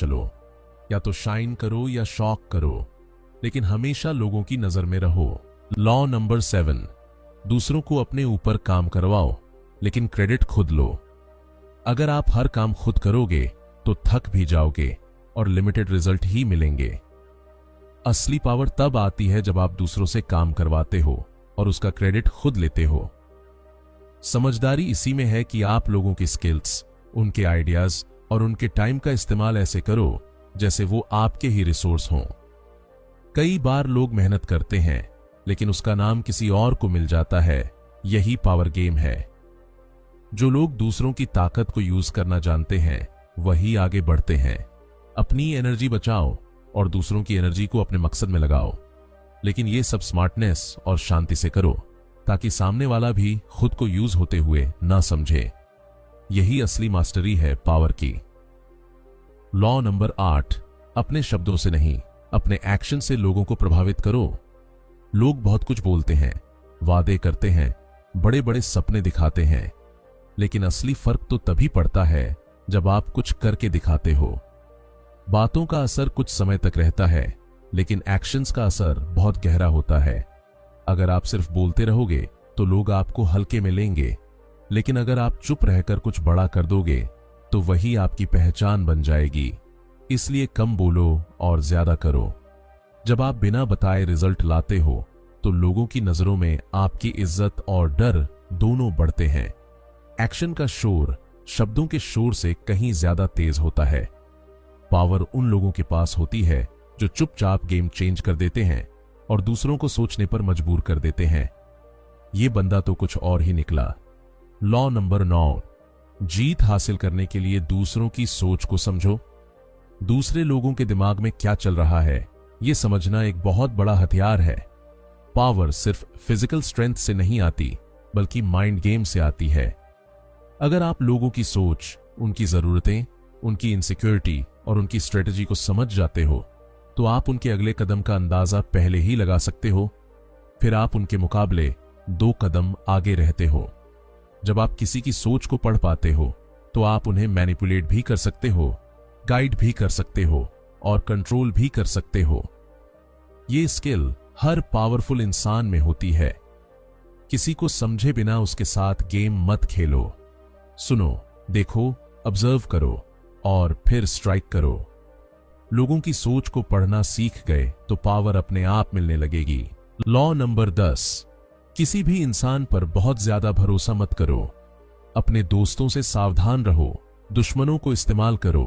चलो, या तो शाइन करो या शॉक करो, लेकिन हमेशा लोगों की नजर में रहो। लॉ नंबर 7, दूसरों को अपने ऊपर काम करवाओ, लेकिन क्रेडिट खुद लो। अगर आप हर काम खुद करोगे तो थक भी जाओगे और लिमिटेड रिजल्ट ही मिलेंगे। असली पावर तब आती है जब आप दूसरों से काम करवाते हो और उसका क्रेडिट खुद लेते हो। समझदारी इसी में है कि आप लोगों की स्किल्स, उनके आइडियाज और उनके टाइम का इस्तेमाल ऐसे करो जैसे वो आपके ही रिसोर्स हों। कई बार लोग मेहनत करते हैं लेकिन उसका नाम किसी और को मिल जाता है। यही पावर गेम है। जो लोग दूसरों की ताकत को यूज करना जानते हैं वही आगे बढ़ते हैं। अपनी एनर्जी बचाओ और दूसरों की एनर्जी को अपने मकसद में लगाओ, लेकिन ये सब स्मार्टनेस और शांति से करो ताकि सामने वाला भी खुद को यूज होते हुए ना समझे। यही असली मास्टरी है पावर की। लॉ नंबर 8, अपने शब्दों से नहीं, अपने एक्शन से लोगों को प्रभावित करो। लोग बहुत कुछ बोलते हैं, वादे करते हैं, बड़े बड़े सपने दिखाते हैं, लेकिन असली फर्क तो तभी पड़ता है जब आप कुछ करके दिखाते हो। बातों का असर कुछ समय तक रहता है, लेकिन एक्शंस का असर बहुत गहरा होता है। अगर आप सिर्फ बोलते रहोगे तो लोग आपको हल्के में लेंगे, लेकिन अगर आप चुप रहकर कुछ बड़ा कर दोगे तो वही आपकी पहचान बन जाएगी। इसलिए कम बोलो और ज्यादा करो। जब आप बिना बताए रिजल्ट लाते हो तो लोगों की नजरों में आपकी इज्जत और डर दोनों बढ़ते हैं। एक्शन का शोर शब्दों के शोर से कहीं ज्यादा तेज होता है। पावर उन लोगों के पास होती है जो चुपचाप गेम चेंज कर देते हैं और दूसरों को सोचने पर मजबूर कर देते हैं। ये बंदा तो कुछ और ही निकला। लॉ नंबर 9, जीत हासिल करने के लिए दूसरों की सोच को समझो। दूसरे लोगों के दिमाग में क्या चल रहा है ये समझना एक बहुत बड़ा हथियार है। पावर सिर्फ फिजिकल स्ट्रेंथ से नहीं आती, बल्कि माइंड गेम से आती है। अगर आप लोगों की सोच, उनकी जरूरतें, उनकी इनसिक्योरिटी और उनकी स्ट्रेटजी को समझ जाते हो तो आप उनके अगले कदम का अंदाजा पहले ही लगा सकते हो। फिर आप उनके मुकाबले 2 कदम आगे रहते हो। जब आप किसी की सोच को पढ़ पाते हो तो आप उन्हें मैनिपुलेट भी कर सकते हो, गाइड भी कर सकते हो और कंट्रोल भी कर सकते हो। ये स्किल हर पावरफुल इंसान में होती है। किसी को समझे बिना उसके साथ गेम मत खेलो। सुनो, देखो, ऑब्जर्व करो और फिर स्ट्राइक करो। लोगों की सोच को पढ़ना सीख गए तो पावर अपने आप मिलने लगेगी। लॉ नंबर 10, किसी भी इंसान पर बहुत ज्यादा भरोसा मत करो। अपने दोस्तों से सावधान रहो, दुश्मनों को इस्तेमाल करो